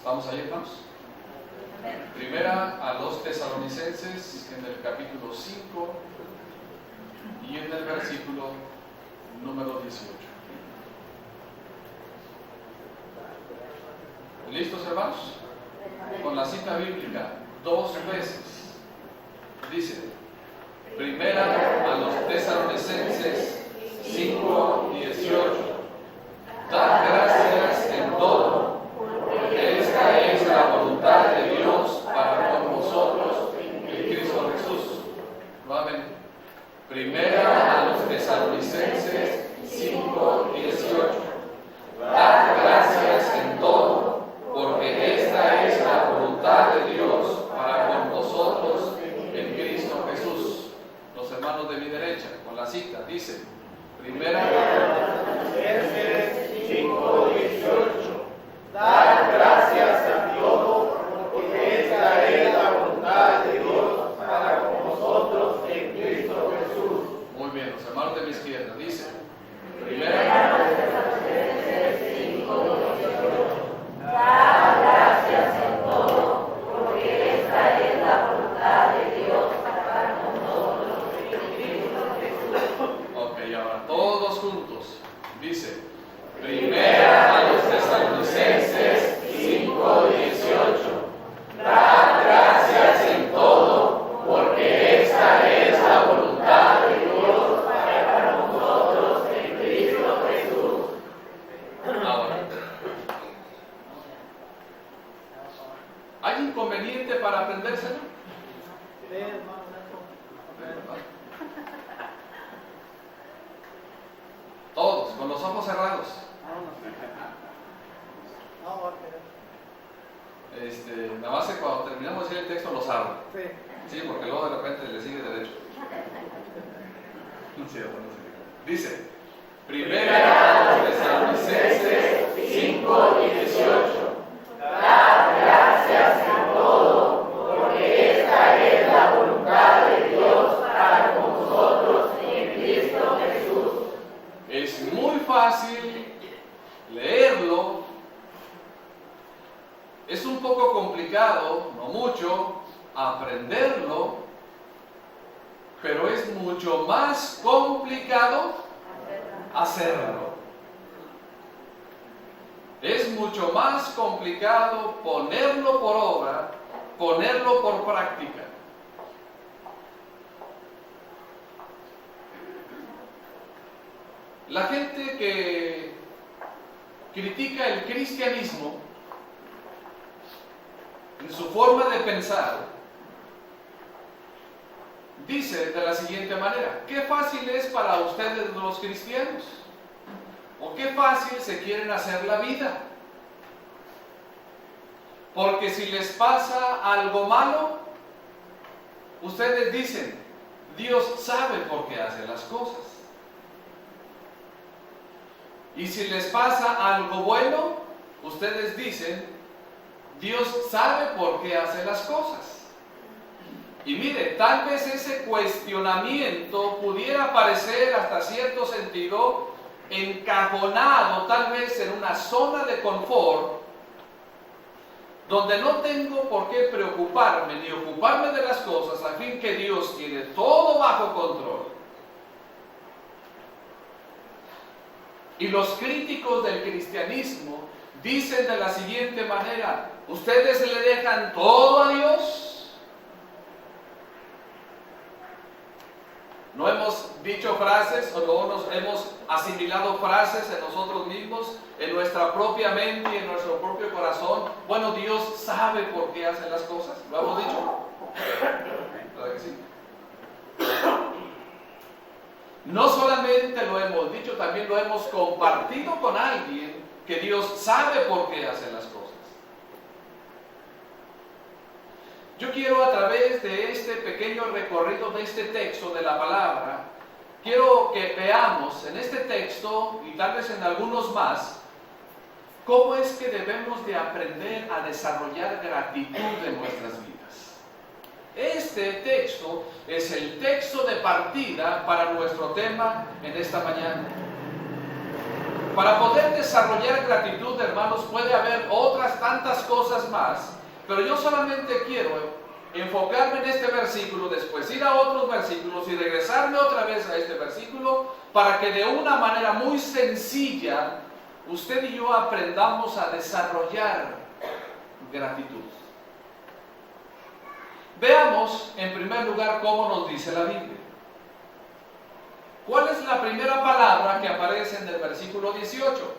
¿Vamos allá, hermanos? Primera a los Tesalonicenses en el capítulo 5 y en el versículo número 18. ¿Listos, hermanos? Con la cita bíblica 2 veces. Dice, primera a los Tesalonicenses 5, 18. Dad gracias en todo, porque esta es la voluntad de Dios para con vosotros en Cristo Jesús. Nuevamente. Primera a los Tesalonicenses 5, 18. Dad gracias en todo, porque esta es la voluntad de Dios para con vosotros en Cristo Jesús. Los hermanos de mi derecha, con la cita, dice, primera Tesalonicenses 5, 18. Dad gracias a Dios, porque esta es la voluntad de Dios para con nosotros en Cristo Jesús. Muy bien, los hermanos de mi izquierda, dice, primera Tesalonicenses 5, 18. Dad gracias en todo, porque esta es la voluntad de Dios para con nosotros en Cristo Jesús. Ok, ahora todos juntos, dice, primera a los Tesalonicenses 5, 18. Dad gracias en todo, porque esta es la voluntad de Dios para con nosotros en Cristo Jesús. Ahora, ¿hay inconveniente para aprendérselo? Todos, con los ojos cerrados. Nada más que cuando terminamos de decir el texto los abro. Sí, porque luego de repente le sigue derecho. Dice, primera a los Tesalonicenses 5, 18. Dad gracias en todo, porque esta es la voluntad de Dios para con nosotros en Cristo Jesús. Es muy fácil leerlo. Es un poco complicado, no mucho, aprenderlo, pero es mucho más complicado hacerlo. Es mucho más complicado ponerlo por obra, ponerlo por práctica. La gente que critica el cristianismo en su forma de pensar dice de la siguiente manera: qué fácil es para ustedes los cristianos, o qué fácil se quieren hacer la vida, porque si les pasa algo malo, ustedes dicen, Dios sabe por qué hace las cosas. Y si les pasa algo bueno, ustedes dicen, Dios sabe por qué hace las cosas. Y mire, tal vez ese cuestionamiento pudiera parecer hasta cierto sentido encajonado, tal vez en una zona de confort, donde no tengo por qué preocuparme ni ocuparme de las cosas, a fin que Dios tiene todo bajo control. Y los críticos del cristianismo dicen de la siguiente manera: ¿ustedes le dejan todo a Dios? ¿No hemos dicho frases o no nos hemos asimilado frases en nosotros mismos, en nuestra propia mente y en nuestro propio corazón? Bueno, Dios sabe por qué hace las cosas. ¿Lo hemos dicho? ¿Verdad que sí? No solamente lo hemos dicho, también lo hemos compartido con alguien que Dios sabe por qué hace las cosas. Yo quiero, a través de este pequeño recorrido de este texto de la palabra, quiero que veamos en este texto y tal vez en algunos más, cómo es que debemos de aprender a desarrollar gratitud en nuestras vidas. Este texto es el texto de partida para nuestro tema en esta mañana. Para poder desarrollar gratitud, hermanos, puede haber otras tantas tantas cosas más, pero yo solamente quiero enfocarme en este versículo, después ir a otros versículos y regresarme otra vez a este versículo para que de una manera muy sencilla usted y yo aprendamos a desarrollar gratitud. Veamos en primer lugar cómo nos dice la Biblia. ¿Cuál es la primera palabra que aparece en el versículo 18?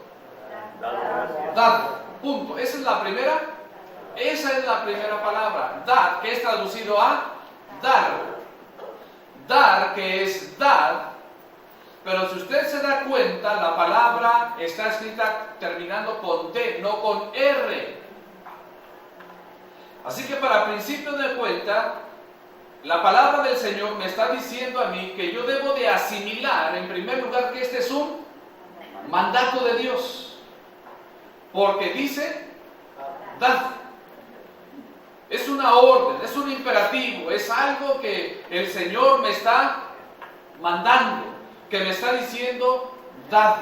Dad. Punto. Esa es la primera. Esa es la primera palabra. Dad, que es traducido a dar. Dar, que es dar. Pero si usted se da cuenta, la palabra está escrita terminando con D, no con R. Así que para principio de cuenta, la palabra del Señor me está diciendo a mí que yo debo de asimilar, en primer lugar, que este es un mandato de Dios. Porque dice, dad. Es una orden, es un imperativo, es algo que el Señor me está mandando, que me está diciendo, dad.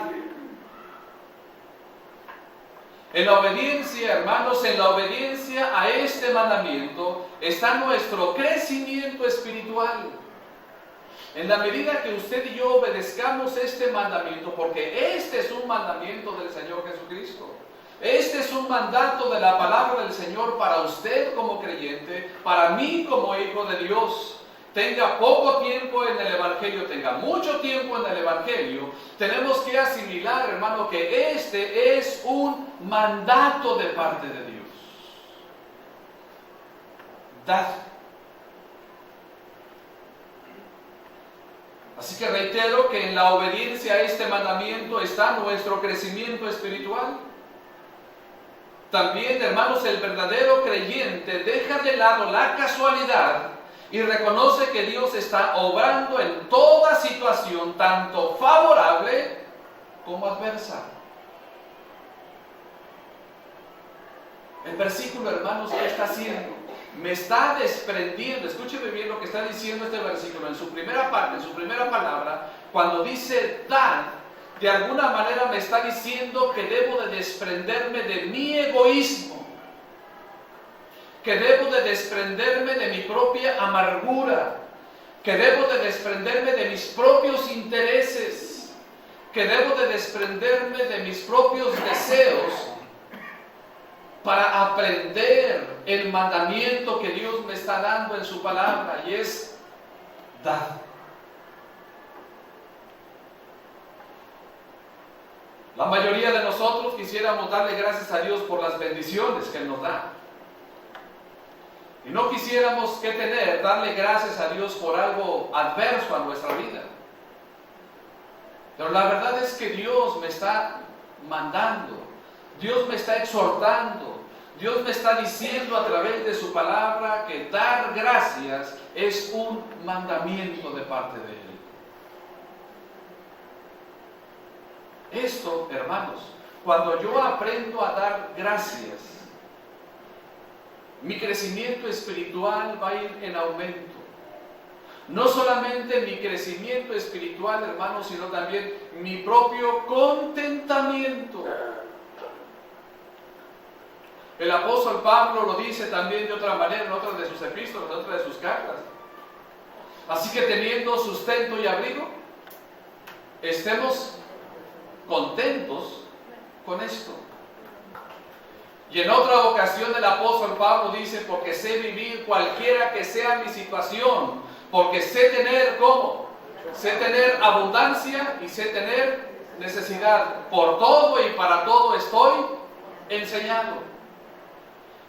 En la obediencia, hermanos, en la obediencia a este mandamiento está nuestro crecimiento espiritual. En la medida que usted y yo obedezcamos este mandamiento, porque este es un mandamiento del Señor Jesucristo. Este es un mandato de la palabra del Señor para usted como creyente, para mí como hijo de Dios. Tenga poco tiempo en el Evangelio, tenga mucho tiempo en el Evangelio, tenemos que asimilar, hermano, que este es un mandato de parte de Dios. Dad. Así que reitero que en la obediencia a este mandamiento está nuestro crecimiento espiritual. También, hermanos, el verdadero creyente deja de lado la casualidad y reconoce que Dios está obrando en toda situación, tanto favorable como adversa. El versículo, hermanos, ¿qué está haciendo? Me está desprendiendo, escúcheme bien lo que está diciendo este versículo, en su primera parte, en su primera palabra, cuando dice dad, de alguna manera me está diciendo que debo de desprenderme de mi egoísmo, que debo de desprenderme de mi propia amargura, que debo de desprenderme de mis propios intereses, que debo de desprenderme de mis propios deseos para aprender el mandamiento que Dios me está dando en su palabra, y es dad. La mayoría de nosotros quisiéramos darle gracias a Dios por las bendiciones que Él nos da. Y no quisiéramos que darle gracias a Dios por algo adverso a nuestra vida. Pero la verdad es que Dios me está mandando, Dios me está exhortando, Dios me está diciendo a través de su palabra que dar gracias es un mandamiento de parte de Él. Esto, hermanos, cuando yo aprendo a dar gracias, mi crecimiento espiritual va a ir en aumento. No solamente mi crecimiento espiritual, hermanos, sino también mi propio contentamiento. El apóstol Pablo lo dice también de otra manera en otras de sus epístolas, en otras de sus cartas. Así que teniendo sustento y abrigo, estemos contentos con esto. Y en otra ocasión el apóstol Pablo dice, porque sé vivir cualquiera que sea mi situación, porque sé tener, ¿cómo? Sé tener abundancia y sé tener necesidad. Por todo y para todo estoy enseñado.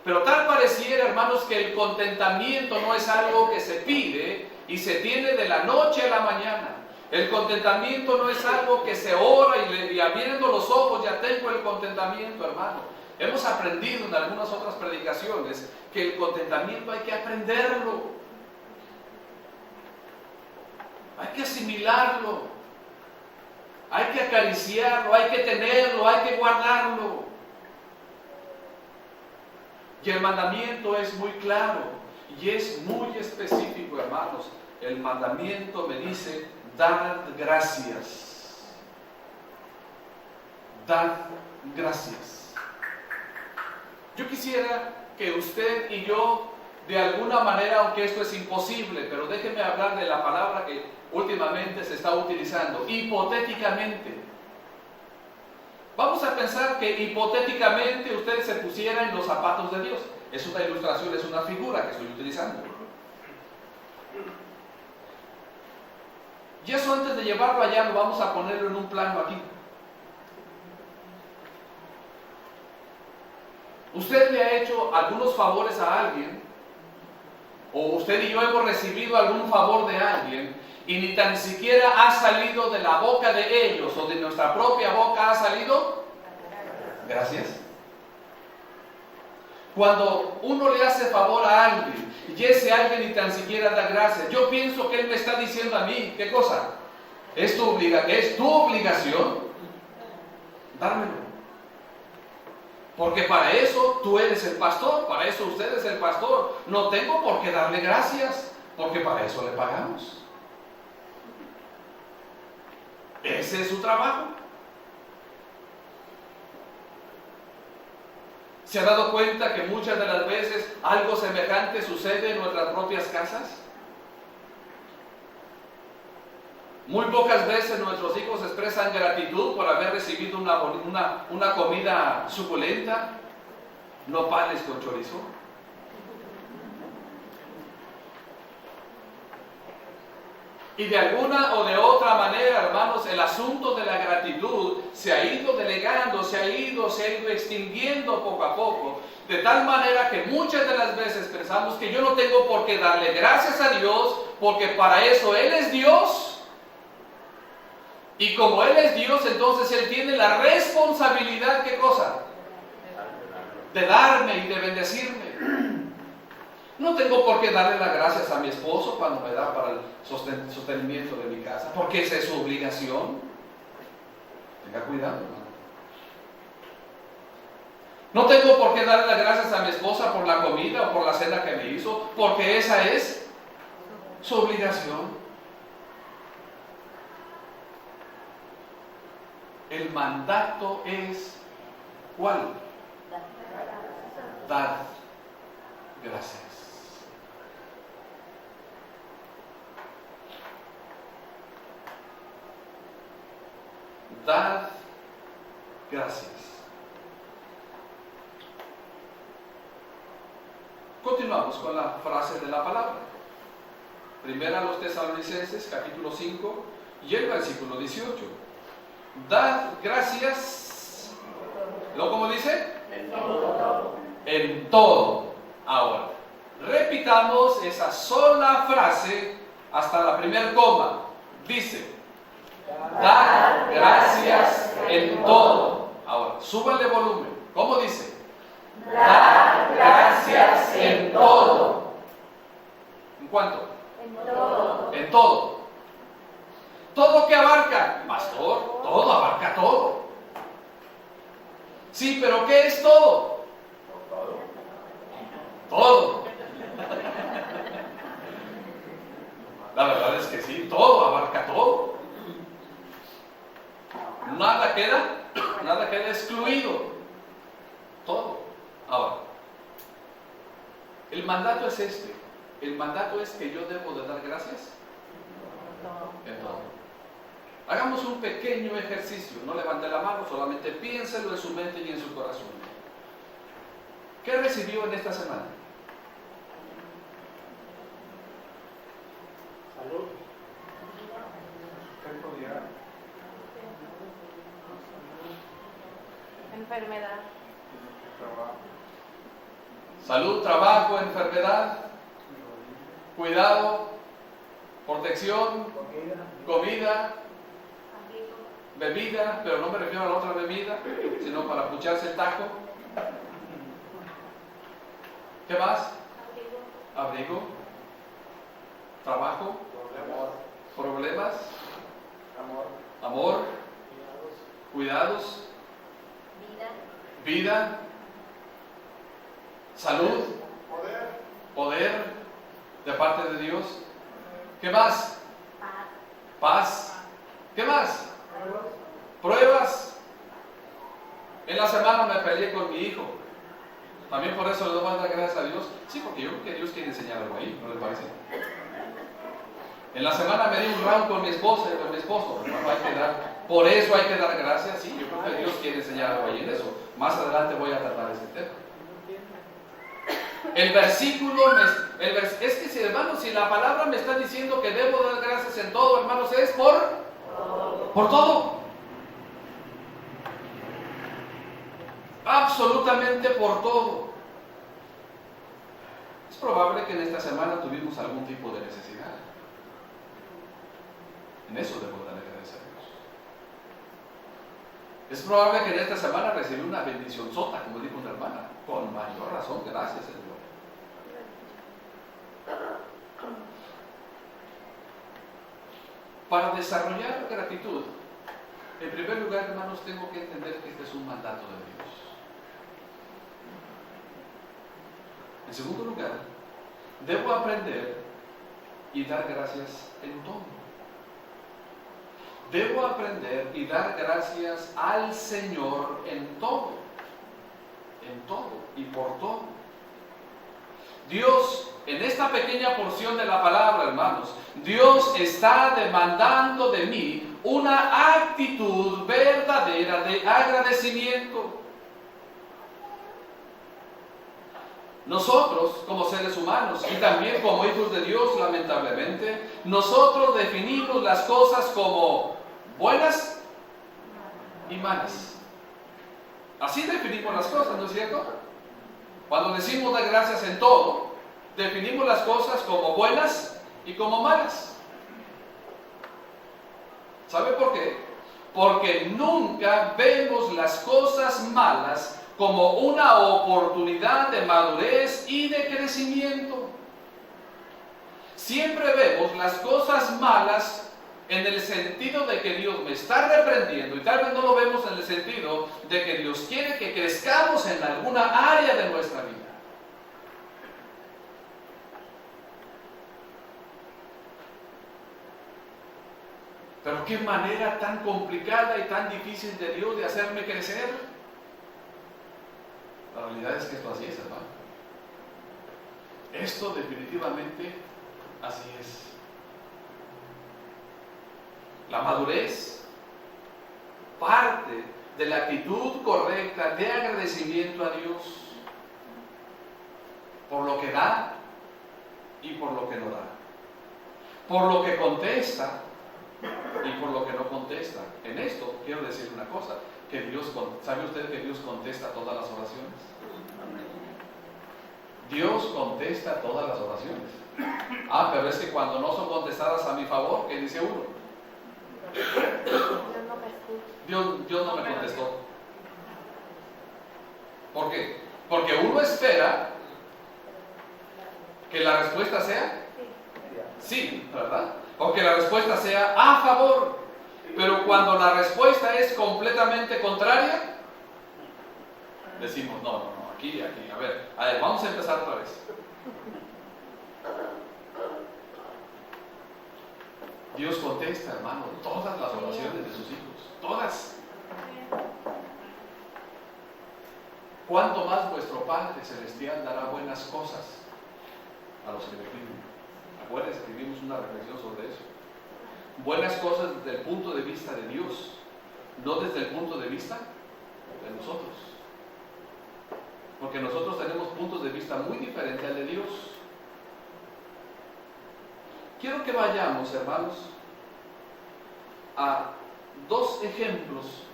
Pero tal pareciera, hermanos, que el contentamiento no es algo que se pide y se tiene de la noche a la mañana. El contentamiento no es algo que se ora y abriendo los ojos ya tengo el contentamiento, hermano. Hemos aprendido en algunas otras predicaciones que el contentamiento hay que aprenderlo. Hay que asimilarlo. Hay que acariciarlo, hay que tenerlo, hay que guardarlo. Y el mandamiento es muy claro y es muy específico, hermanos. El mandamiento me dice, dad gracias. Dad gracias. Yo quisiera que usted y yo, de alguna manera, aunque esto es imposible, pero déjeme hablar de la palabra que últimamente se está utilizando, hipotéticamente. Vamos a pensar que hipotéticamente usted se pusiera en los zapatos de Dios. Es una ilustración, es una figura que estoy utilizando. Y eso, antes de llevarlo allá, lo vamos a ponerlo en un plano aquí. Usted le ha hecho algunos favores a alguien, o usted y yo hemos recibido algún favor de alguien, y ni tan siquiera ha salido de la boca de ellos o de nuestra propia boca ha salido gracias. Cuando uno le hace favor a alguien y ese alguien ni tan siquiera da gracias, yo pienso que él me está diciendo a mí, ¿qué cosa? Es tu obligación dármelo. Porque para eso tú eres el pastor, para eso usted es el pastor. No tengo por qué darle gracias, porque para eso le pagamos. Ese es su trabajo. ¿Se ha dado cuenta que muchas de las veces algo semejante sucede en nuestras propias casas? Muy pocas veces nuestros hijos expresan gratitud por haber recibido una comida suculenta, nopales con chorizo. Y de alguna o de otra manera, hermanos, el asunto de la gratitud se ha ido delegando, se ha ido extinguiendo poco a poco, de tal manera que muchas de las veces pensamos que yo no tengo por qué darle gracias a Dios, porque para eso Él es Dios. Y como Él es Dios, entonces Él tiene la responsabilidad, ¿qué cosa? De darme y de bendecirme. No tengo por qué darle las gracias a mi esposo cuando me da para el sostenimiento de mi casa, porque esa es su obligación. Tenga cuidado, hermano. No tengo por qué darle las gracias a mi esposa por la comida o por la cena que me hizo, porque esa es su obligación. El mandato es ¿cuál? Dar gracias. Dar gracias. Continuamos con la frase de la palabra. Primera a los Tesalonicenses, capítulo 5 y el versículo 18. Dad gracias. ¿Lo como dice? En todo. En todo. Ahora, repitamos esa sola frase hasta la primer coma. Dice: dad gracias en todo. Ahora, súbale volumen. ¿Cómo dice? Dad gracias en todo. ¿En cuánto? En todo. En todo. ¿Todo que abarca? Pastor, todo abarca todo. Sí, pero ¿qué es todo? Todo. La verdad es que sí, todo abarca todo. Nada queda excluido. Todo. Ahora, el mandato es este. El mandato es que yo debo de dar gracias en todo. Hagamos un pequeño ejercicio. No levante la mano, solamente piénselo en su mente y en su corazón. ¿Qué recibió en esta semana? Salud. Enfermedad. Salud, trabajo, enfermedad, cuidado, protección, comida, bebida, pero no me refiero a la otra bebida, sino para pucharse el taco. ¿Qué más? Abrigo, trabajo, problemas, amor, cuidados, vida, salud, poder de parte de Dios. ¿Qué más? Paz. ¿Qué más? Pruebas. En la semana me peleé con mi hijo. También por eso le doy más gracias a Dios. Sí, porque yo creo que Dios quiere enseñar algo ahí, ¿no le parece? En la semana me di un round con mi esposa y con mi esposo. Por eso hay que dar gracias. Sí, yo creo que Dios quiere enseñar algo ahí en eso. Más adelante voy a tratar este tema. El versículo, es que si hermanos, si la palabra me está diciendo que debo dar gracias en todo, hermanos, es por todo. Absolutamente por todo. Es probable que en esta semana tuvimos algún tipo de necesidad. En eso debo darle gracias a Dios. Es probable que en esta semana recibí una bendición sota, como dijo una hermana. Con mayor razón, gracias, Señor. Para desarrollar gratitud, en primer lugar, hermanos, tengo que entender que este es un mandato de Dios. En segundo lugar, debo aprender y dar gracias en todo. Debo aprender y dar gracias al Señor en todo y por todo. Dios, en esta pequeña porción de la palabra, hermanos, Dios está demandando de mí una actitud verdadera de agradecimiento. Nosotros, como seres humanos y también como hijos de Dios, lamentablemente, nosotros definimos las cosas como buenas y malas. Así definimos las cosas, ¿no es cierto? Cuando decimos dar gracias en todo, definimos las cosas como buenas y como malas. ¿Sabe por qué? Porque nunca vemos las cosas malas como una oportunidad de madurez y de crecimiento. Siempre vemos las cosas malas en el sentido de que Dios me está reprendiendo, y tal vez no lo vemos en el sentido de que Dios quiere que crezcamos en alguna área de nuestra vida. Pero qué manera tan complicada y tan difícil de Dios de hacerme crecer. La realidad es que esto así es, hermano. Esto definitivamente así es. La madurez parte de la actitud correcta de agradecimiento a Dios por lo que da y por lo que no da, por lo que contesta y por lo que no contesta. En esto quiero decir una cosa, que Dios, ¿sabe usted que Dios contesta todas las oraciones? Dios contesta todas las oraciones. Pero es que cuando no son contestadas a mi favor, ¿qué dice uno? Dios no me contestó. ¿Por qué? Porque uno espera que la respuesta sea sí, ¿verdad? O que la respuesta sea a favor. Pero cuando la respuesta es completamente contraria, decimos no, aquí, a ver, vamos a empezar otra vez. Dios contesta, hermano, todas las oraciones de sus hijos, todas. ¿Cuánto más vuestro Padre Celestial dará buenas cosas a los que le piden? Acuérdense que vimos una reflexión sobre eso. Buenas cosas desde el punto de vista de Dios, no desde el punto de vista de nosotros. Porque nosotros tenemos puntos de vista muy diferentes al de Dios. Quiero que vayamos, hermanos, a dos ejemplos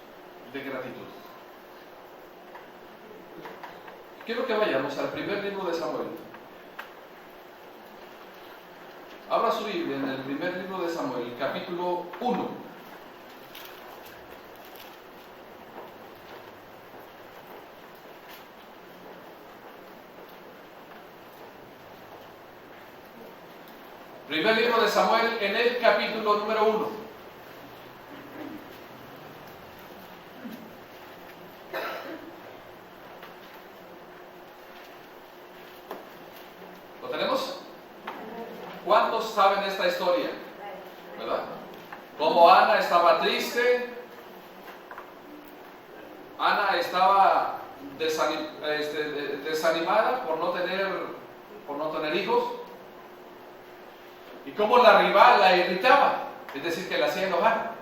de gratitud. Quiero que vayamos al primer libro de Samuel. Abra su Biblia en el primer libro de Samuel, capítulo 1. Primer libro de Samuel en el capítulo número 1. ¿Lo tenemos? ¿Cuántos saben esta historia? ¿Verdad? Como Ana estaba triste, Ana estaba desanimada por no tener hijos, y cómo la rival la irritaba, es decir, que la hacía enojar,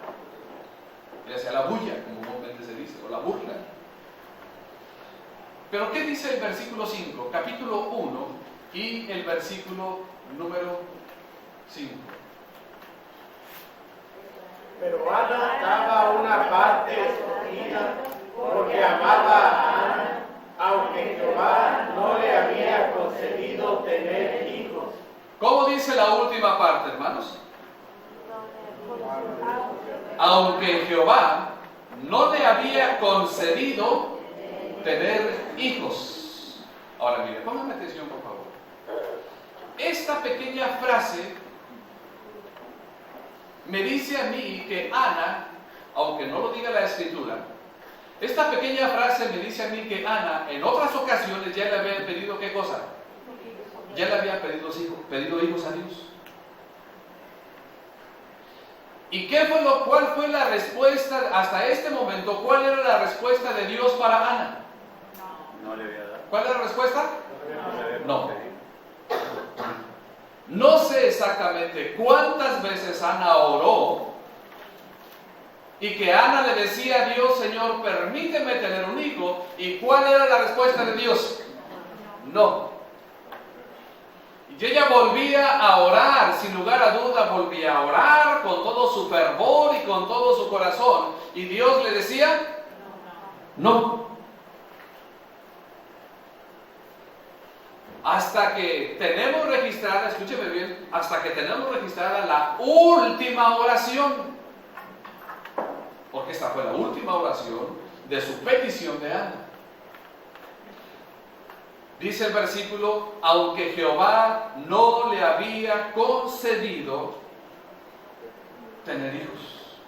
le hacía la bulla, como comúnmente se dice, o la burla. Pero ¿qué dice el versículo 5, capítulo 1 y el versículo número 5? Pero Ana daba una parte escogida porque amaba a Ana, aunque Jehová no le había concedido tener hijos. ¿Cómo dice la última parte, hermanos? Aunque Jehová no le había concedido tener hijos. Ahora mire, pónganme atención por favor. Esta pequeña frase me dice a mí que Ana, aunque no lo diga la escritura, esta pequeña frase me dice a mí que Ana en otras ocasiones ya le había pedido ¿qué cosa? Ya le había pedido hijos a Dios. ¿Y cuál fue la respuesta hasta este momento? ¿Cuál era la respuesta de Dios para Ana? No le había dado. ¿Cuál era la respuesta? No. No. No sé exactamente cuántas veces Ana oró y que Ana le decía a Dios, Señor, permíteme tener un hijo. ¿Y cuál era la respuesta de Dios? No. Y ella volvía a orar, sin lugar a duda, volvía a orar con todo su fervor y con todo su corazón. Y Dios le decía, no. Hasta que tenemos registrada, escúcheme bien, hasta que tenemos registrada la última oración. Porque esta fue la última oración de su petición de Ana. Dice el versículo, aunque Jehová no le había concedido tener hijos.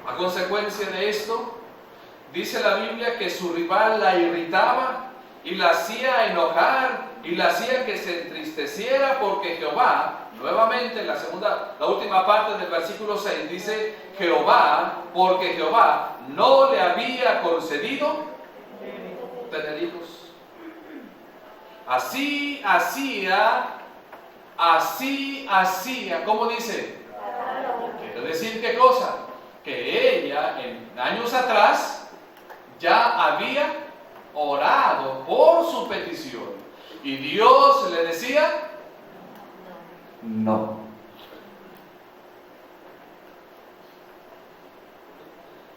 A consecuencia de esto, dice la Biblia que su rival la irritaba y la hacía enojar y la hacía que se entristeciera porque Jehová, nuevamente la última parte del versículo 6 dice Jehová, porque Jehová no le había concedido tener hijos. Así hacía, ¿cómo dice? Quiere decir qué cosa, que ella en años atrás ya había orado por su petición y Dios le decía no.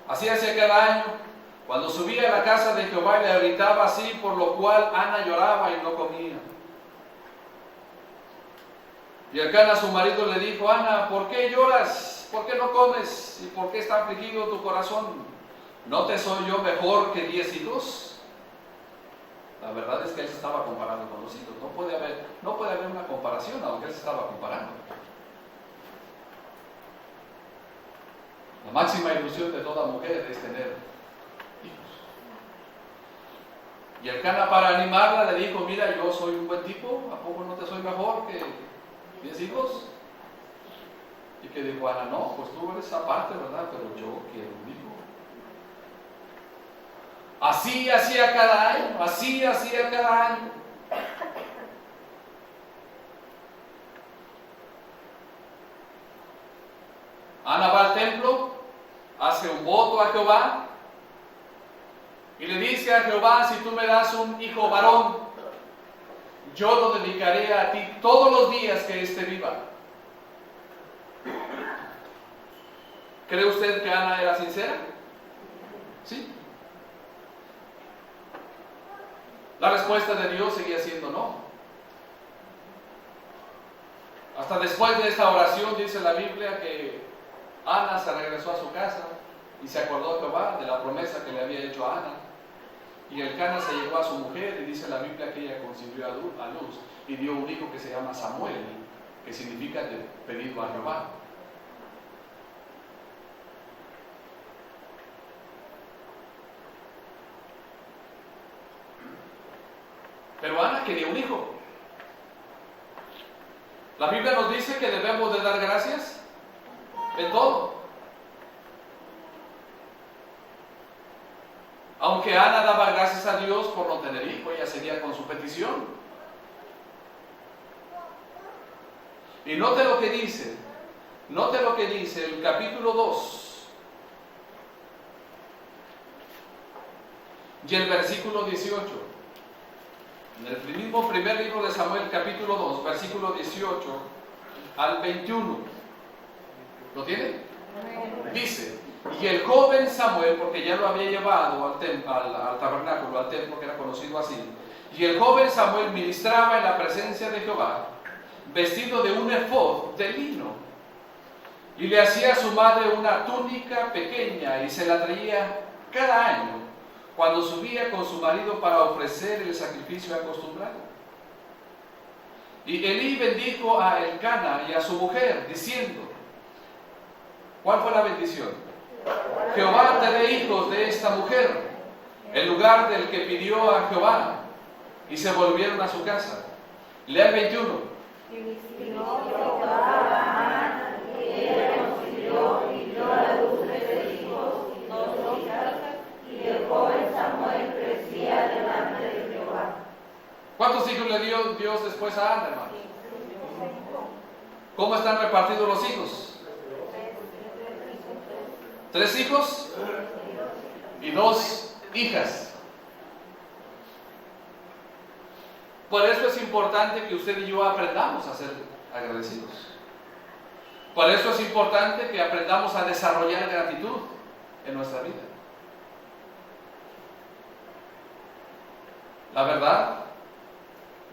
Así hacía cada año, cuando subía a la casa de Jehová y le irritaba así, por lo cual Ana lloraba y no comía. Y Elcana su marido le dijo, Ana, ¿por qué lloras? ¿Por qué no comes? ¿Y por qué está afligido tu corazón? ¿No te soy yo mejor que 10 hijos? La verdad es que él se estaba comparando con los hijos. No puede haber una comparación, aunque él se estaba comparando. La máxima ilusión de toda mujer es tener hijos. Y Elcana, para animarla, le dijo, mira, yo soy un buen tipo, ¿a poco no te soy mejor que 10 hijos? Y que dijo Ana, no, pues tú eres aparte, ¿verdad? Pero yo quiero un hijo. Así hacía cada año. Ana va al templo, hace un voto a Jehová y le dice a Jehová, si tú me das un hijo varón, yo lo dedicaré a ti todos los días que éste viva. ¿Cree usted que Ana era sincera? Sí. La respuesta de Dios seguía siendo no. Hasta después de esta oración dice la Biblia que Ana se regresó a su casa y se acordó de Jehová de la promesa que le había hecho a Ana. Y Elcana se llevó a su mujer y dice la Biblia que ella concibió a luz y dio un hijo que se llama Samuel, que significa pedido a Jehová. Pero Ana quería un hijo. La Biblia nos dice que debemos de dar gracias en todo. Aunque Ana daba gracias a Dios por no tener hijo, ella seguía con su petición. Y note lo que dice el capítulo 2 y el versículo 18. En el mismo primer libro de Samuel, capítulo 2, versículo 18 al 21. ¿Lo tiene? Dice: y el joven Samuel, porque ya lo había llevado al tabernáculo, al templo que era conocido así, y el joven Samuel ministraba en la presencia de Jehová, vestido de un efod de lino, y le hacía a su madre una túnica pequeña, y se la traía cada año, cuando subía con su marido para ofrecer el sacrificio acostumbrado. Y Elí bendijo a Elcana y a su mujer, diciendo: ¿cuál fue la bendición? Jehová te dé hijos de esta mujer, en lugar del que pidió a Jehová. Y se volvieron a su casa. Lea el 21. Y vistió Jehová a Ana, y ella concibió y dio a luz 3 hijos y 2 hijas, y el joven Samuel crecía delante de Jehová. ¿Cuántos hijos le dio Dios después a Ana, hermanos? ¿Cómo están repartidos los hijos? 3 hijos y 2 hijas. Por eso es importante que usted y yo aprendamos a ser agradecidos. Por eso es importante que aprendamos a desarrollar gratitud en nuestra vida. La verdad,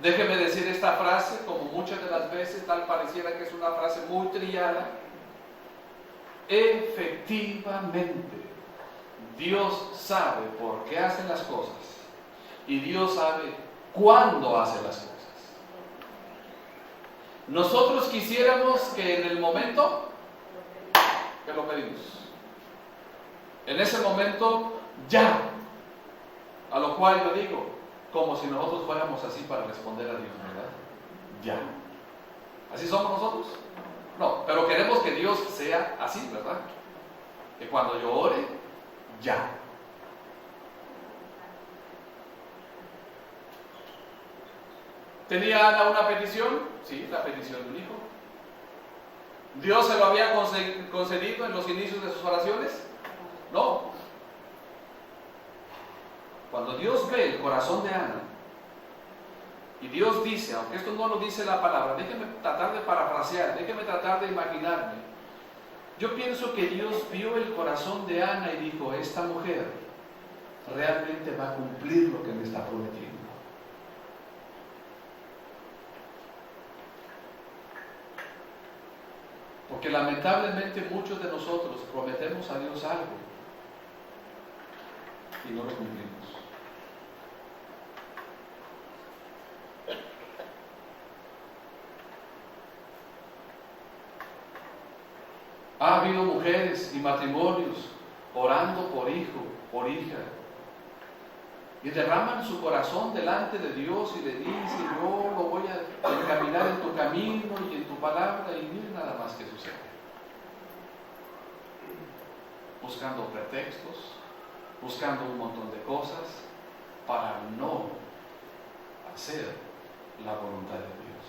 déjeme decir esta frase, como muchas de las veces tal pareciera que es una frase muy trillada. Efectivamente, Dios sabe por qué hace las cosas y Dios sabe cuándo hace las cosas. Nosotros quisiéramos que en el momento que lo pedimos, en ese momento ya, a lo cual yo digo, como si nosotros fuéramos así para responder a Dios, ¿verdad? Ya. ¿Así somos nosotros? No, pero queremos que Dios sea así, ¿verdad? Que cuando yo ore, ya. ¿Tenía Ana una petición? Sí, la petición de un hijo. ¿Dios se lo había concedido en los inicios de sus oraciones? No. Cuando Dios ve el corazón de Ana, y Dios dice, aunque esto no lo dice la palabra, déjeme tratar de parafrasear, déjeme tratar de imaginarme. Yo pienso que Dios vio el corazón de Ana y dijo: esta mujer realmente va a cumplir lo que me está prometiendo. Porque lamentablemente muchos de nosotros prometemos a Dios algo y no lo cumplimos. Ha habido mujeres y matrimonios orando por hijo, por hija, y derraman su corazón delante de Dios y le dicen: yo lo voy a encaminar en tu camino y en tu palabra, y mira nada más que sucede. Buscando pretextos, buscando un montón de cosas para no hacer la voluntad de Dios.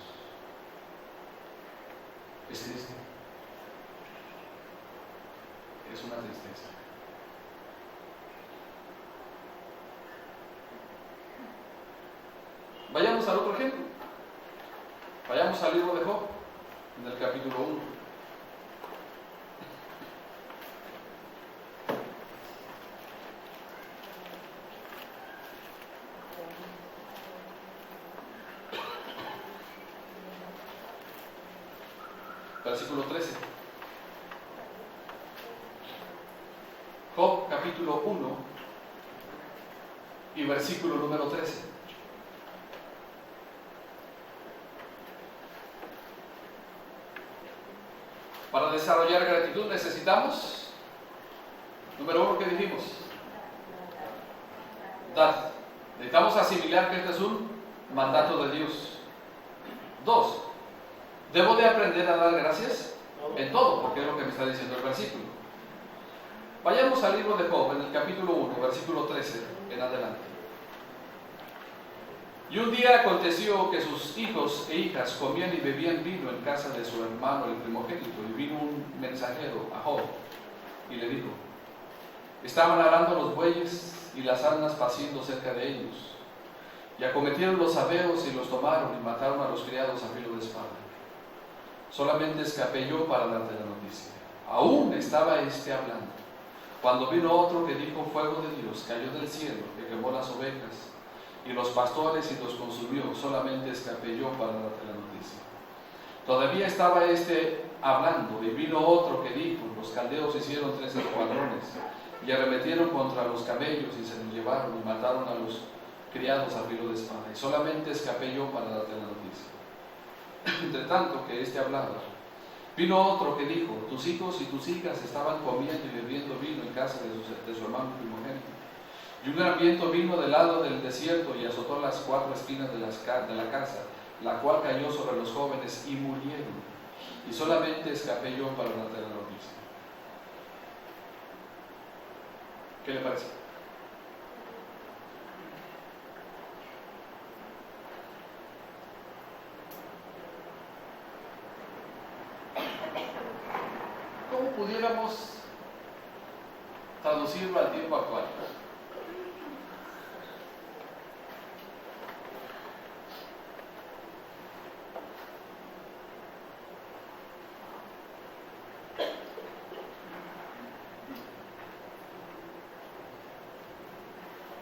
Es triste. Es una tristeza. Vayamos al otro ejemplo. Vayamos al libro de Job, en el capítulo 1. Versículo 13. Job, capítulo 1 y versículo número 13. Para desarrollar gratitud necesitamos, número 1, ¿qué dijimos? Dar. Necesitamos asimilar que este es un mandato de Dios. 2, ¿debo de aprender a dar gracias? En todo, porque es lo que me está diciendo el versículo. Vayamos al libro de Job, en el capítulo 1, versículo 13 en adelante. Y un día aconteció que sus hijos e hijas comían y bebían vino en casa de su hermano el primogénito, y vino un mensajero a Job y le dijo: estaban arando los bueyes y las asnas paciendo cerca de ellos, y acometieron los sabeos y los tomaron y mataron a los criados a filo de espada. Solamente escapé yo para darte la noticia. Aún estaba hablando, cuando vino otro que dijo: fuego de Dios cayó del cielo, que quemó las ovejas y los pastores y los consumió. Solamente escapé yo para darte la noticia. Todavía estaba hablando, y vino otro que dijo: los caldeos hicieron 3 escuadrones y arremetieron contra los camellos y se los llevaron y mataron a los criados a filo de espada. Y solamente escapé yo para darte la noticia. Entre tanto que hablaba, vino otro que dijo: tus hijos y tus hijas estaban comiendo y bebiendo vino en casa de su hermano primogénito. Y un gran viento vino del lado del desierto y azotó las 4 esquinas de la casa, la cual cayó sobre los jóvenes y murieron. Y solamente escapé yo para darte la noticia. ¿Qué le parece? ¿Cómo pudiéramos traducirlo al tiempo actual?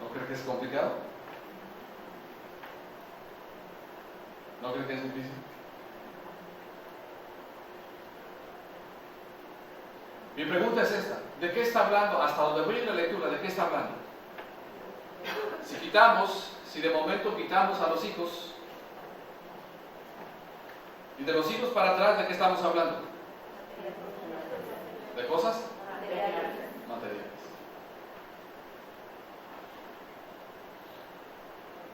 ¿No cree que es complicado? ¿No cree que es difícil? Mi pregunta es esta: ¿de qué está hablando? Hasta donde voy en la lectura, ¿de qué está hablando? Si de momento quitamos a los hijos, y de los hijos para atrás, ¿de qué estamos hablando? ¿De cosas? Materiales.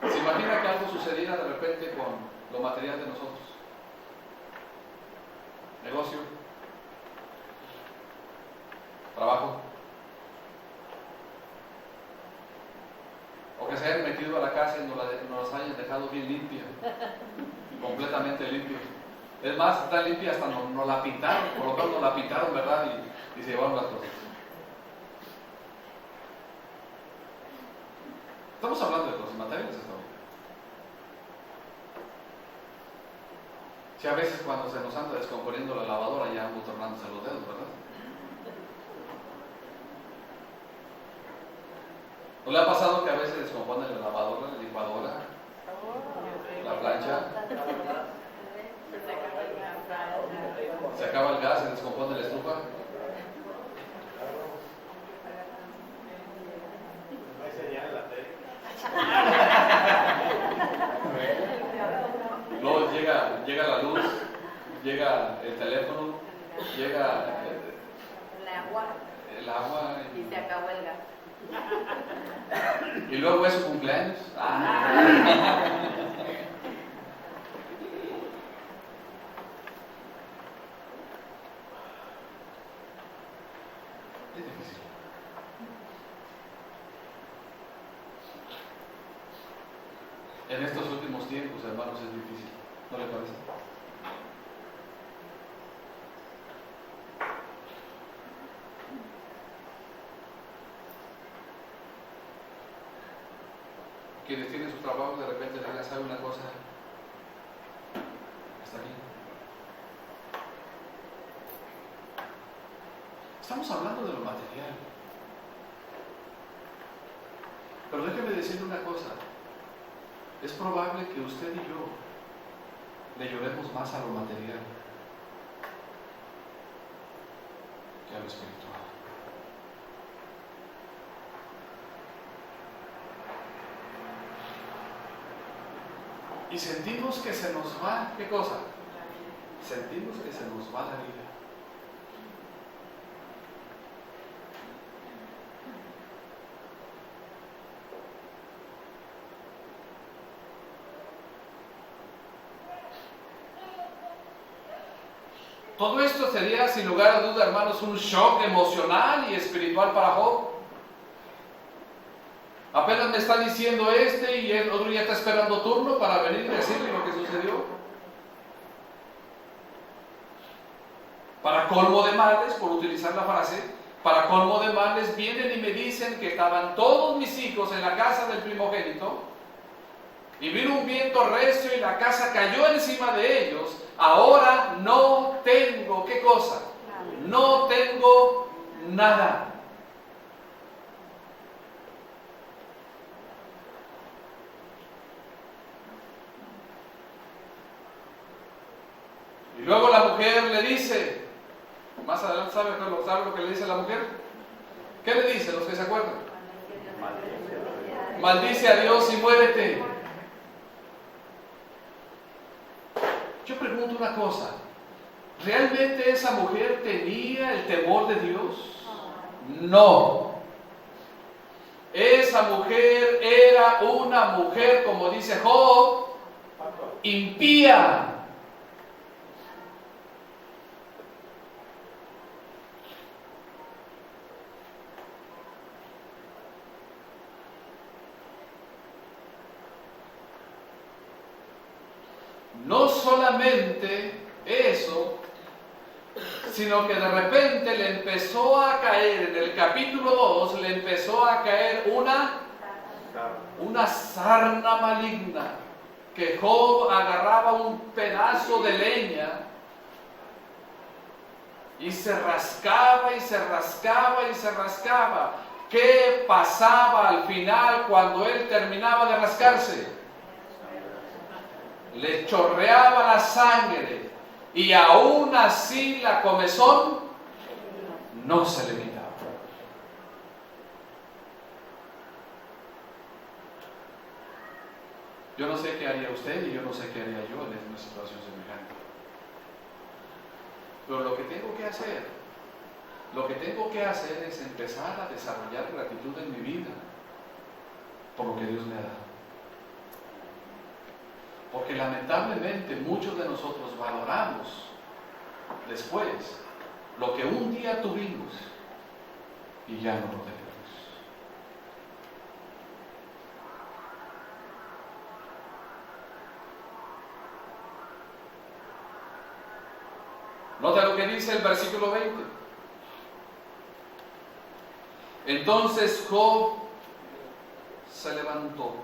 ¿Se imagina que algo sucediera de repente con lo material de nosotros? Negocio, trabajo, o que se hayan metido a la casa y nos hayan dejado bien limpia, completamente limpia. Es más, está limpia, hasta nos la pintaron, por lo tanto nos la pintaron, ¿verdad? Y se llevaron las cosas. Estamos hablando de cosas materiales hasta ahora. Si a veces cuando se nos anda descomponiendo la lavadora ya ando tornándose los dedos, ¿verdad? ¿No le ha pasado que a veces descompone la lavadora, la licuadora, la plancha? Se acaba el gas, se descompone la estufa. No hay señal en la tele. Luego llega la luz, llega el teléfono, llega el agua y se acabó el gas. Y luego es su cumpleaños. Es difícil. En estos últimos tiempos, hermanos, es difícil. ¿No le parece? Quienes tienen su trabajo, de repente le digan: ¿sabe una cosa? Está bien. Estamos hablando de lo material. Pero déjeme decirle una cosa: es probable que usted y yo le lloremos más a lo material que a lo espiritual. Y sentimos que se nos va, ¿qué cosa? Sentimos que se nos va la vida. Todo esto sería, sin lugar a duda, hermanos, un shock emocional y espiritual para Job. Apenas me está diciendo y el otro ya está esperando turno para venir y decirle lo que sucedió. Para colmo de males, por utilizar la frase, para colmo de males, vienen y me dicen que estaban todos mis hijos en la casa del primogénito y vino un viento recio y la casa cayó encima de ellos. Ahora no tengo, ¿qué cosa? No tengo nada. Y luego la mujer le dice, más adelante, ¿sabe lo que le dice la mujer? ¿Qué le dice, los que se acuerdan? Maldice a Dios y muérete. Yo pregunto una cosa, ¿realmente esa mujer tenía el temor de Dios? No. Esa mujer era una mujer, como dice Job, impía. No solamente eso, sino que de repente le empezó a caer, en el capítulo 2, le empezó a caer una sarna maligna, que Job agarraba un pedazo de leña y se rascaba y se rascaba y se rascaba. ¿Qué pasaba al final cuando él terminaba de rascarse? Le chorreaba la sangre y aún así la comezón no se le quitaba. Yo no sé qué haría usted y yo no sé qué haría yo en una situación semejante. Pero lo que tengo que hacer es empezar a desarrollar gratitud en mi vida por lo que Dios me ha dado. Porque lamentablemente muchos de nosotros valoramos después lo que un día tuvimos y ya no lo tenemos. Nota lo que dice el versículo 20. Entonces Job se levantó.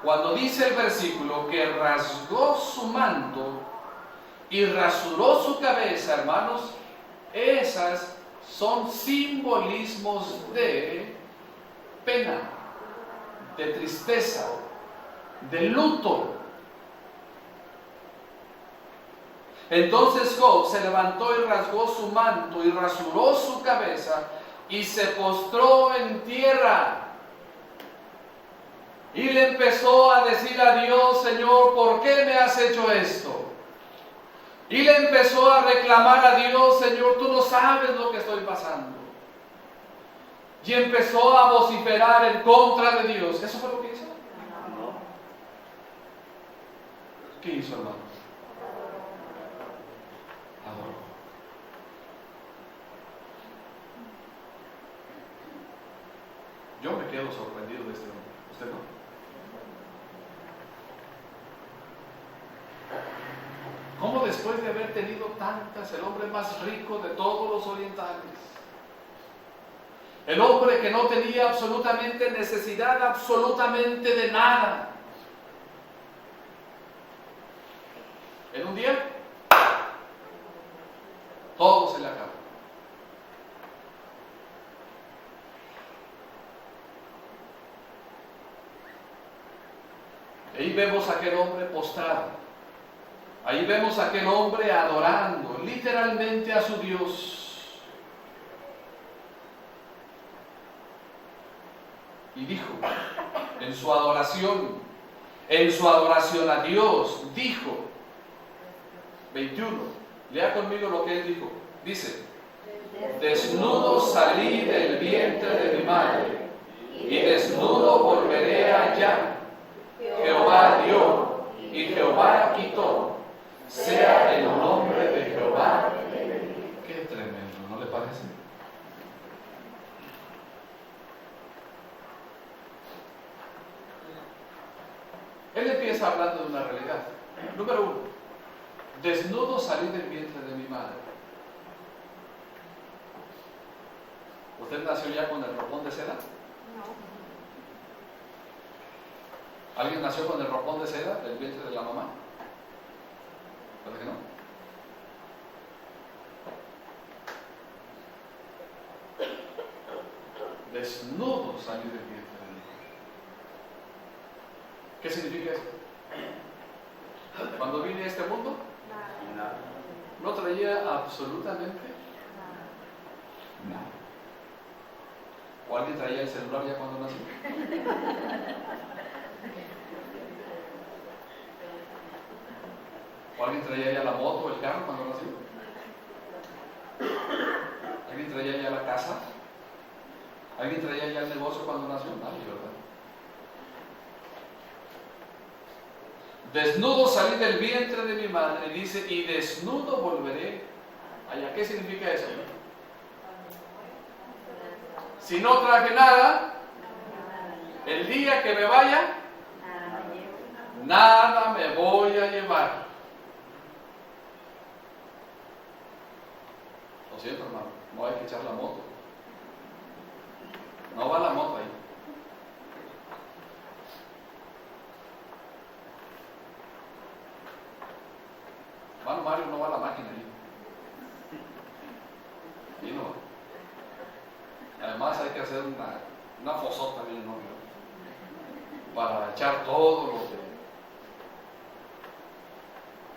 Cuando dice el versículo que rasgó su manto y rasuró su cabeza, hermanos, esas son simbolismos de pena, de tristeza, de luto. Entonces Job se levantó y rasgó su manto y rasuró su cabeza y se postró en tierra. Y le empezó a decir a Dios, Señor, ¿por qué me has hecho esto? Y le empezó a reclamar a Dios, Señor, tú no sabes lo que estoy pasando. Y empezó a vociferar en contra de Dios. ¿Eso fue lo que hizo? No. ¿Qué hizo, hermano? Adoró. Yo me quedo sorprendido de este hombre. ¿Usted no? ¿Cómo después de haber tenido tantas, el hombre más rico de todos los orientales, el hombre que no tenía absolutamente necesidad absolutamente de nada, en un día todo se le acabó? Ahí vemos a aquel hombre postrado. Ahí vemos a aquel hombre adorando literalmente a su Dios. Y dijo, en su adoración a Dios, dijo, 21, lea conmigo lo que él dijo. Dice, desnudo salí del vientre de mi madre, y desnudo volveré allá. Jehová dio, y Jehová quitó. Él empieza hablando de una realidad. Número 1, desnudo salí del vientre de mi madre. ¿Usted nació ya con el ropón de seda? ¿Alguien nació con el ropón de seda del vientre de la mamá? ¿Verdad que no? Desnudo salí del vientre de mi madre. ¿Qué significa eso? Cuando vine a este mundo, no traía absolutamente nada. ¿O alguien traía el celular ya cuando nació? ¿O alguien traía ya la moto o el carro cuando nació? ¿Alguien traía ya la casa? ¿Alguien traía ya el negocio cuando nació? Nadie, ¿verdad? Desnudo salí del vientre de mi madre, dice, y desnudo volveré allá. ¿Qué significa eso? Si no traje nada, el día que me vaya, nada me voy a llevar. Lo siento, hermano, no hay que echar la moto. No va la moto ahí. Hermano Mario, no va la máquina ahí. Y no va. Además hay que hacer una fosota bien enorme para echar todo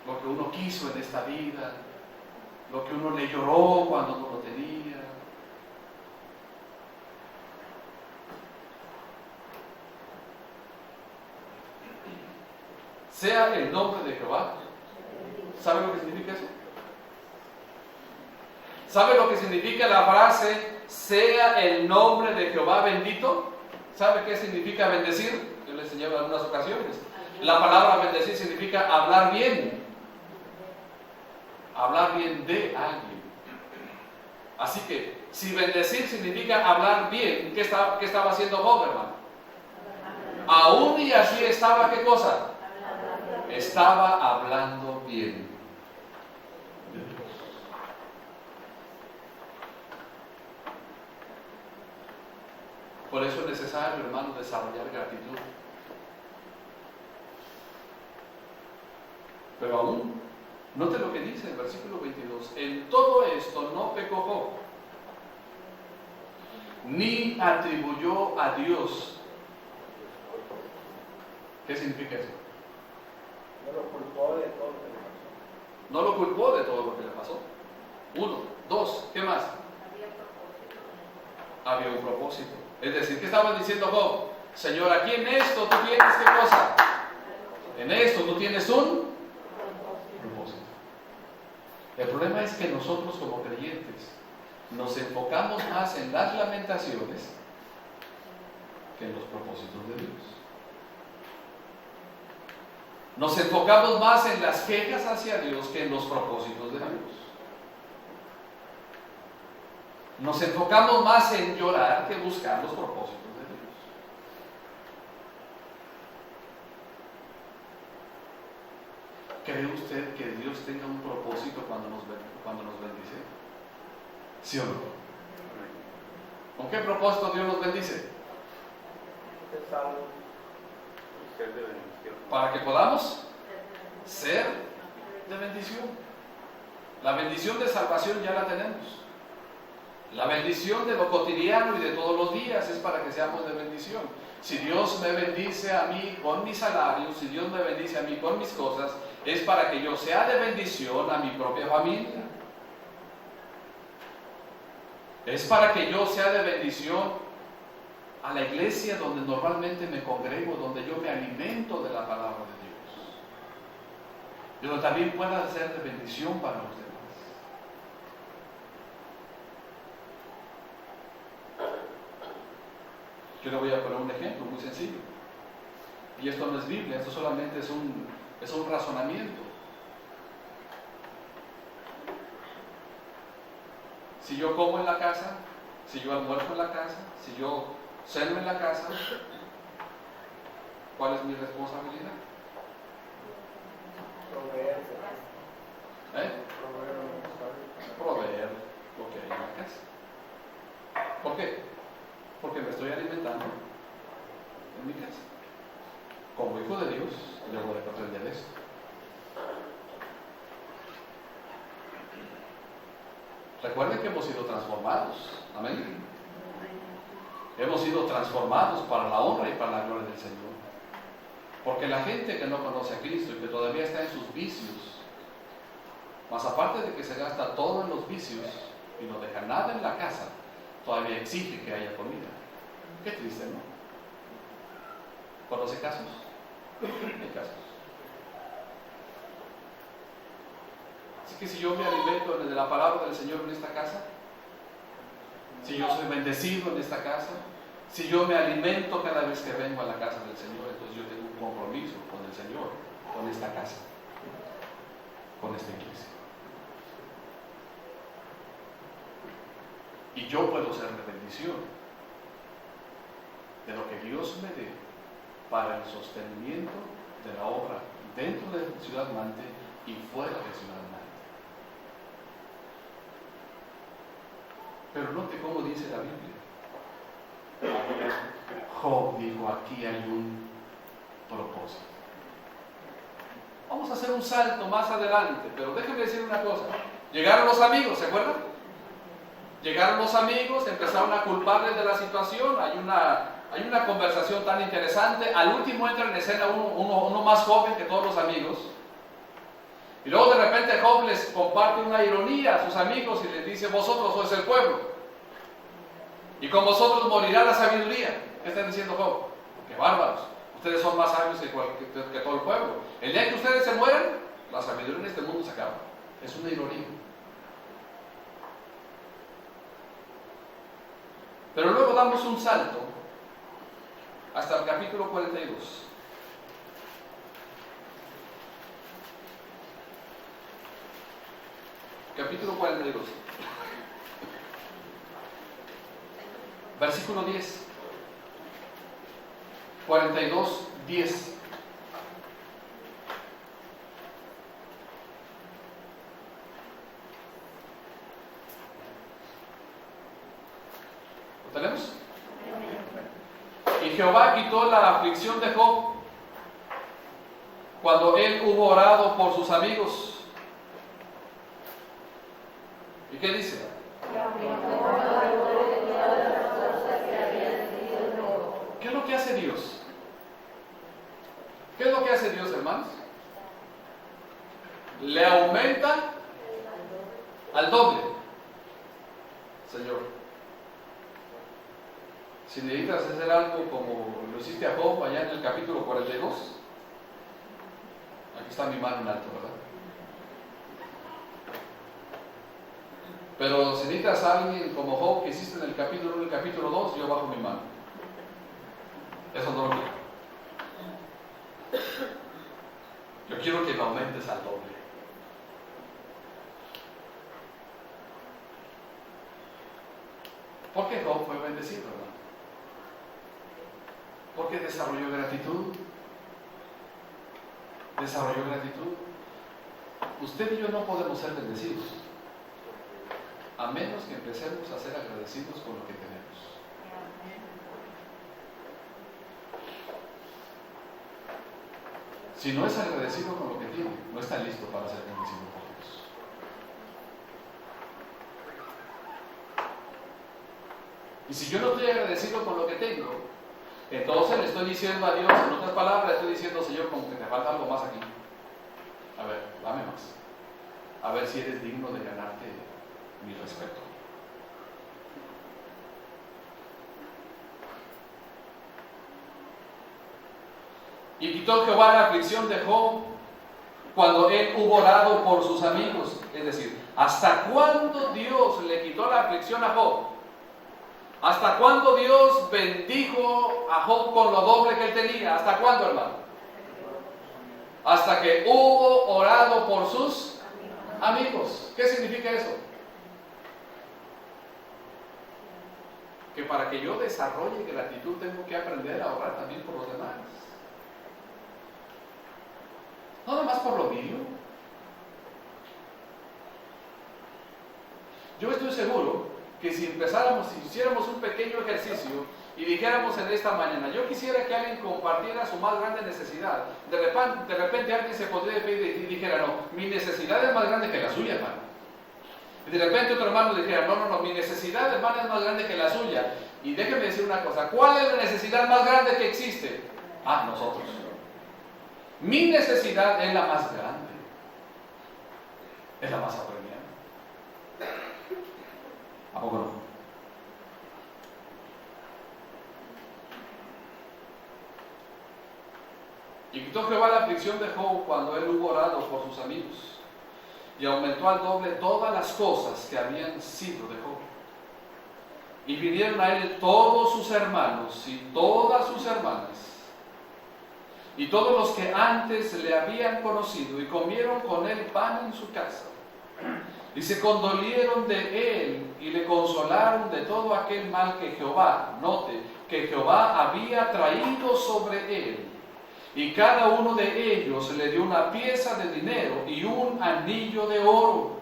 lo que uno quiso en esta vida, lo que uno le lloró cuando no lo tenía. Sea el nombre de Jehová. ¿Sabe lo que significa eso? ¿Sabe lo que significa la frase sea el nombre de Jehová bendito? ¿Sabe qué significa bendecir? Yo le enseñé en algunas ocasiones. La palabra bendecir significa hablar bien. Hablar bien de alguien. Así que, si bendecir significa hablar bien, ¿qué estaba haciendo Job, hermano? Aún y así estaba, ¿qué cosa? Estaba hablando bien. Por eso es necesario, hermano, desarrollar gratitud. Pero aún, note lo que dice el versículo 22. En todo esto no pecó Job, ni atribuyó a Dios. ¿Qué significa eso? No lo culpó de todo lo que le pasó. No lo culpó de todo lo que le pasó. 1, 2, ¿qué más? Había un propósito. Es decir, ¿qué estaba diciendo Job? Señor, aquí en esto tú tienes ¿qué cosa? En esto tú tienes un propósito. El problema es que nosotros como creyentes nos enfocamos más en las lamentaciones que en los propósitos de Dios. Nos enfocamos más en las quejas hacia Dios que en los propósitos de Dios. Nos enfocamos más en llorar que buscar los propósitos de Dios. ¿Cree usted que Dios tenga un propósito cuando nos bendice? ¿Sí o no? ¿Con qué propósito Dios nos bendice? Ser de bendición. Para que podamos ser de bendición. La bendición de salvación ya la tenemos. La bendición de lo cotidiano y de todos los días es para que seamos de bendición. Si Dios me bendice a mí con mi salario, si Dios me bendice a mí con mis cosas, es para que yo sea de bendición a mi propia familia. Es para que yo sea de bendición a la iglesia donde normalmente me congrego, donde yo me alimento de la palabra de Dios. Pero también pueda ser de bendición para los demás. Yo le voy a poner un ejemplo muy sencillo. Y esto no es Biblia, esto solamente es un razonamiento. Si yo como en la casa, si yo almuerzo en la casa, si yo ceno en la casa, ¿cuál es mi responsabilidad? Proveer lo que hay en la casa. ¿Por qué? Porque me estoy alimentando en mi casa. Como hijo de Dios, debo de aprender esto. Recuerden que hemos sido transformados. Amén. Hemos sido transformados para la honra y para la gloria del Señor. Porque la gente que no conoce a Cristo y que todavía está en sus vicios, más aparte de que se gasta todo en los vicios y no deja nada en la casa, todavía exige que haya comida. Qué triste, ¿no? ¿Conoce casos? Hay casos. Así que si yo me alimento de la palabra del Señor en esta casa, si yo soy bendecido en esta casa, si yo me alimento cada vez que vengo a la casa del Señor, entonces yo tengo un compromiso con el Señor, con esta casa, con esta iglesia. Y yo puedo ser de bendición de lo que Dios me dé para el sostenimiento de la obra dentro de Ciudad Mante y fuera de Ciudad Mante. Pero note cómo dice la Biblia. Job dijo, aquí hay un propósito. Vamos a hacer un salto más adelante, pero déjenme decir una cosa. Llegaron los amigos, ¿se acuerdan? Llegaron los amigos, empezaron a culparles de la situación. Hay una conversación tan interesante. Al último entra en escena uno más joven que todos los amigos. Y luego de repente Job les comparte una ironía a sus amigos y les dice, vosotros sois el pueblo, y con vosotros morirá la sabiduría. ¿Qué están diciendo Job? ¡Qué bárbaros! Ustedes son más sabios que todo el pueblo. El día que ustedes se mueran, la sabiduría en este mundo se acaba. Es una ironía. Pero luego damos un salto hasta el capítulo 42. Capítulo 42. Versículo 10. 42, 10. ¿Lo tenemos? Y Jehová quitó la aflicción de Job cuando él hubo orado por sus amigos. ¿Y qué dice? ¿Qué es lo que hace Dios? ¿Qué es lo que hace Dios, hermanos? Le aumenta al doble. Señor, si necesitas hacer algo como lo hiciste a Job allá en el capítulo 42, aquí está mi mano en alto, ¿verdad? Pero si necesitas a alguien como Job que hiciste en el capítulo 1 y el capítulo 2, yo bajo mi mano. Eso no lo quiero. Yo quiero que me aumentes al doble. ¿Por qué Job fue bendecido, hermano? Porque desarrolló gratitud. Desarrolló gratitud. Usted y yo no podemos ser bendecidos a menos que empecemos a ser agradecidos con lo que tenemos. Si no es agradecido con lo que tiene, no está listo para ser bendecido por Dios. Y si yo no estoy agradecido con lo que tengo, entonces le estoy diciendo a Dios, en otras palabras, le estoy diciendo, Señor, como que te falta algo más aquí. A ver, dame más. A ver si eres digno de ganarte mi respeto. Y quitó Jehová la aflicción de Job cuando él hubo orado por sus amigos. Es decir, ¿hasta cuándo Dios le quitó la aflicción a Job? ¿Hasta cuándo Dios bendijo a Job con lo doble que él tenía? ¿Hasta cuándo, hermano? Hasta que hubo orado por sus amigos. ¿Qué significa eso? Que para que yo desarrolle gratitud tengo que aprender a orar también por los demás. Nada más por lo mío. Yo estoy seguro que si hiciéramos un pequeño ejercicio y dijéramos en esta mañana, yo quisiera que alguien compartiera su más grande necesidad, de repente alguien se podría pedir y dijera, no, mi necesidad es más grande que la suya, hermano. Y de repente otro hermano dijera, no, mi necesidad, hermano, es más grande que la suya. Y déjeme decir una cosa, ¿cuál es la necesidad más grande que existe? Nosotros. Mi necesidad es la más grande, es la más apremiante. ¿A poco no? Y quitó Jehová la aflicción de Job cuando él hubo orado por sus amigos, y aumentó al doble todas las cosas que habían sido de Job. Y vinieron a él todos sus hermanos y todas sus hermanas, y todos los que antes le habían conocido, y comieron con él pan en su casa. Y se condolieron de él y le consolaron de todo aquel mal que Jehová, note, que Jehová había traído sobre él. Y cada uno de ellos le dio una pieza de dinero y un anillo de oro.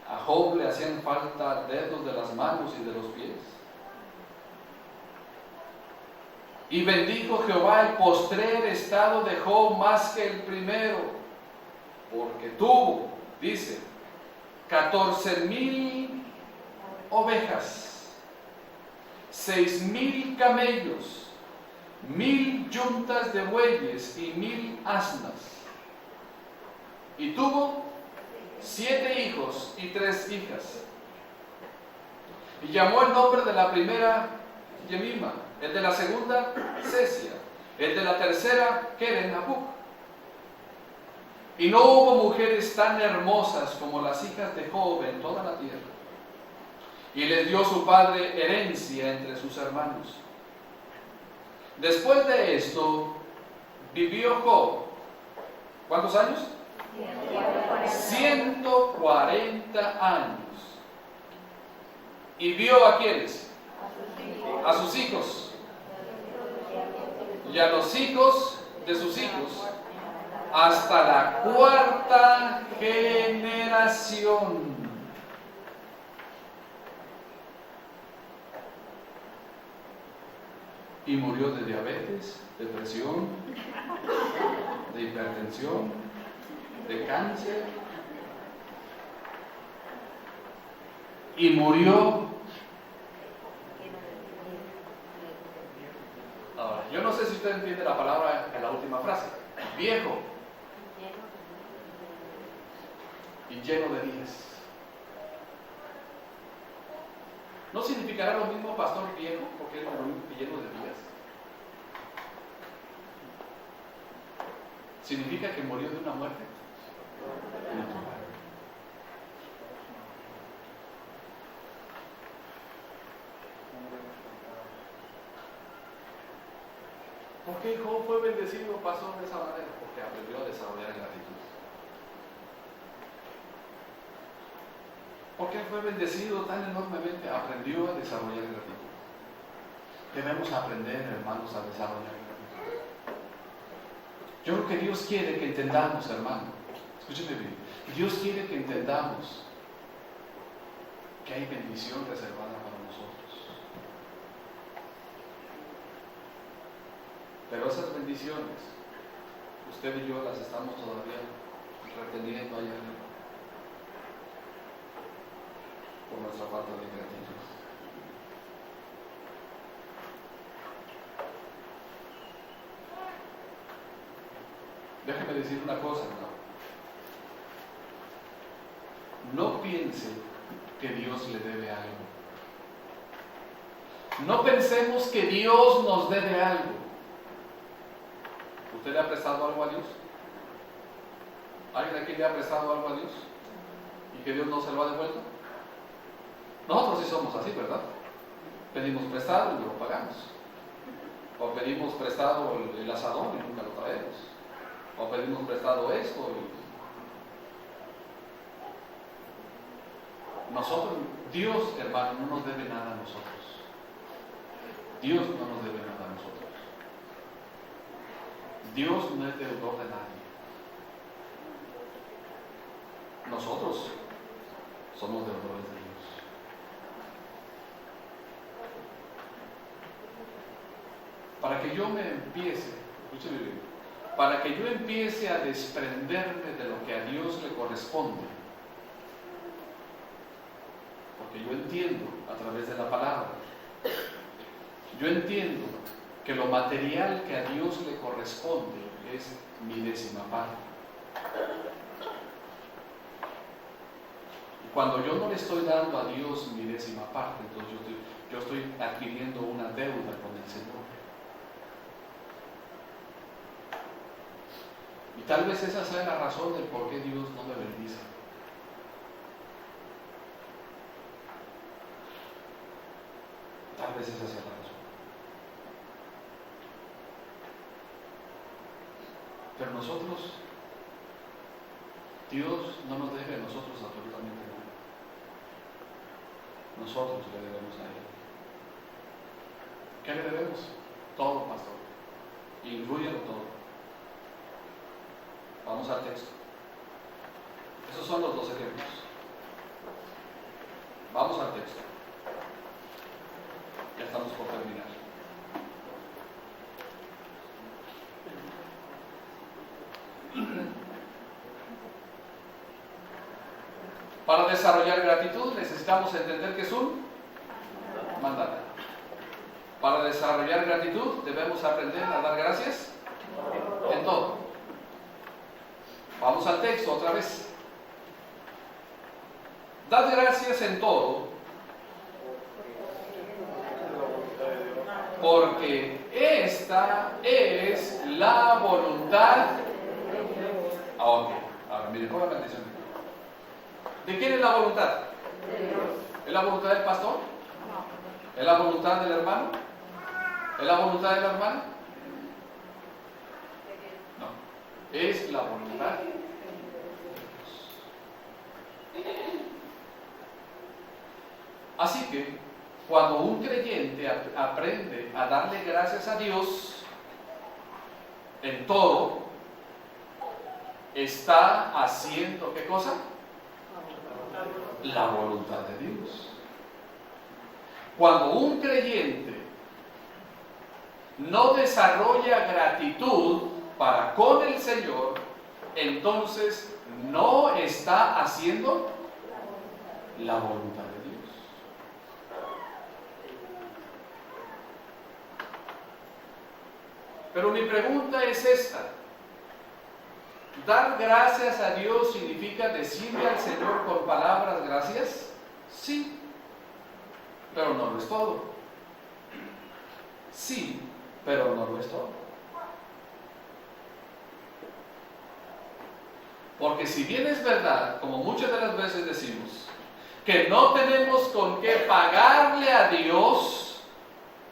A Job le hacían falta dedos de las manos y de los pies. Y bendijo Jehová el postrer estado de Job más que el primero, porque tuvo, dice, 14,000 ovejas, 6,000 camellos, 1,000 yuntas de bueyes y 1,000 asnas. Y tuvo 7 hijos y 3 hijas. Y llamó el nombre de la primera Yemima, el de la segunda Cesia, el de la tercera Keren-Hapuc. Y no hubo mujeres tan hermosas como las hijas de Job en toda la tierra. Y les dio su padre herencia entre sus hermanos. Después de esto, vivió Job, ¿cuántos años? 140 años. ¿Y vio a quiénes? A sus hijos. Y a los hijos de sus hijos, hasta la 4ª generación. Y murió de diabetes, de presión, de hipertensión, de cáncer. Y murió. Ahora, yo no sé si usted entiende la palabra en la última frase. Viejo. Y lleno de días. ¿No significará lo mismo pastor viejo porque es lo mismo que lleno de días? ¿Significa que murió de una muerte natural? ¿Por qué Job fue bendecido, pasó de esa manera? Porque aprendió a desarrollar gratitud. ¿Por qué fue bendecido tan enormemente? Aprendió a desarrollar gratitud. Debemos aprender, hermanos, a desarrollar gratitud. Yo creo que Dios quiere que entendamos, hermano. Escúcheme bien. Dios quiere que entendamos que hay bendición reservada para nosotros. Pero esas bendiciones, usted y yo las estamos todavía reteniendo allá arriba por nuestra falta de gratitud. Déjeme decir una cosa, no piense que Dios le debe algo. No pensemos que Dios nos debe algo. ¿Usted le ha prestado algo a Dios? ¿Alguien aquí le ha prestado algo a Dios? ¿Y que Dios no se lo ha devuelto? Nosotros sí somos así, ¿verdad? Pedimos prestado y lo pagamos. O pedimos prestado el asadón y nunca lo traemos. O pedimos prestado esto y... Nosotros, Dios, hermano, no nos debe nada a nosotros. Dios no nos debe nada a nosotros. Dios no es deudor de nadie. nosotros somos deudores de Dios. Para que yo me empiece, escúcheme bien, para que yo empiece a desprenderme de lo que a Dios le corresponde, porque yo entiendo a través de la palabra, yo entiendo que lo material que a Dios le corresponde es mi 10ª parte. Y cuando yo no le estoy dando a Dios mi 10ª parte, entonces yo estoy adquiriendo una deuda con el Señor. Y tal vez esa sea la razón del por qué Dios no me bendice. Tal vez esa sea la razón. Pero nosotros, Dios no nos debe a nosotros absolutamente nada. Nosotros le debemos a Él. ¿Qué le debemos? Todo, pastor. Inclúyelo todo. Vamos al texto. Esos son los 2 ejemplos. Vamos al texto. Ya estamos por terminar. Para desarrollar gratitud necesitamos entender que es un mandato. Para desarrollar gratitud debemos aprender a dar gracias en todo. Vamos al texto otra vez. Dad gracias en todo, porque esta es la voluntad. Ok, ahora miren, pongan atención. ¿De quién es la voluntad? ¿Es la voluntad del pastor? ¿Es la voluntad del hermano? ¿Es la voluntad de la hermana? No, es la voluntad de Dios. Así que cuando un creyente aprende a darle gracias a Dios en todo, está haciendo ¿qué cosa? La voluntad de Dios. Cuando un creyente no desarrolla gratitud para con el Señor, entonces no está haciendo la voluntad de Dios. Pero mi pregunta es esta: ¿dar gracias a Dios significa decirle al Señor con palabras gracias? Sí, pero no lo es todo. Sí, pero no lo es todo. Porque si bien es verdad, como muchas de las veces decimos, que no tenemos con qué pagarle a Dios,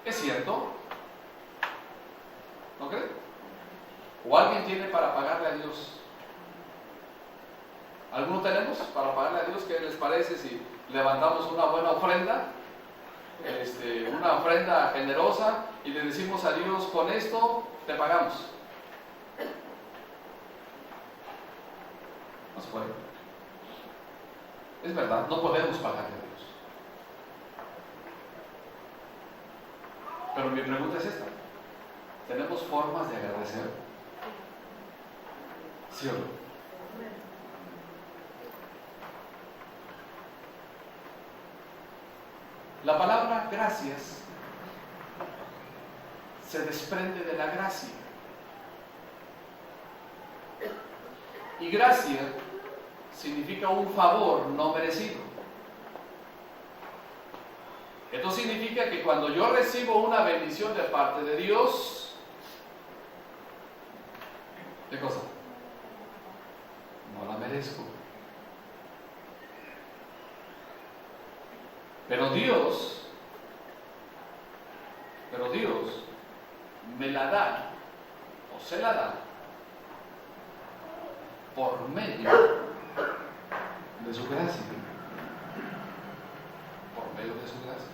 ¿es cierto? ¿No creen? ¿O alguien tiene para pagarle a Dios? ¿Alguno tenemos para pagarle a Dios? ¿Qué les parece si levantamos una buena ofrenda? Una ofrenda generosa y le decimos a Dios: con esto te pagamos. No se puede. Es verdad, no podemos pagarle a Dios. Pero mi pregunta es esta: ¿tenemos formas de agradecer? ¿Sí o no? La palabra gracias se desprende de la gracia. Y gracia significa un favor no merecido. Esto significa que cuando yo recibo una bendición de parte de Dios, ¿qué cosa? No la merezco. Pero Dios me la da, o se la da, por medio de su gracia. Por medio de su gracia.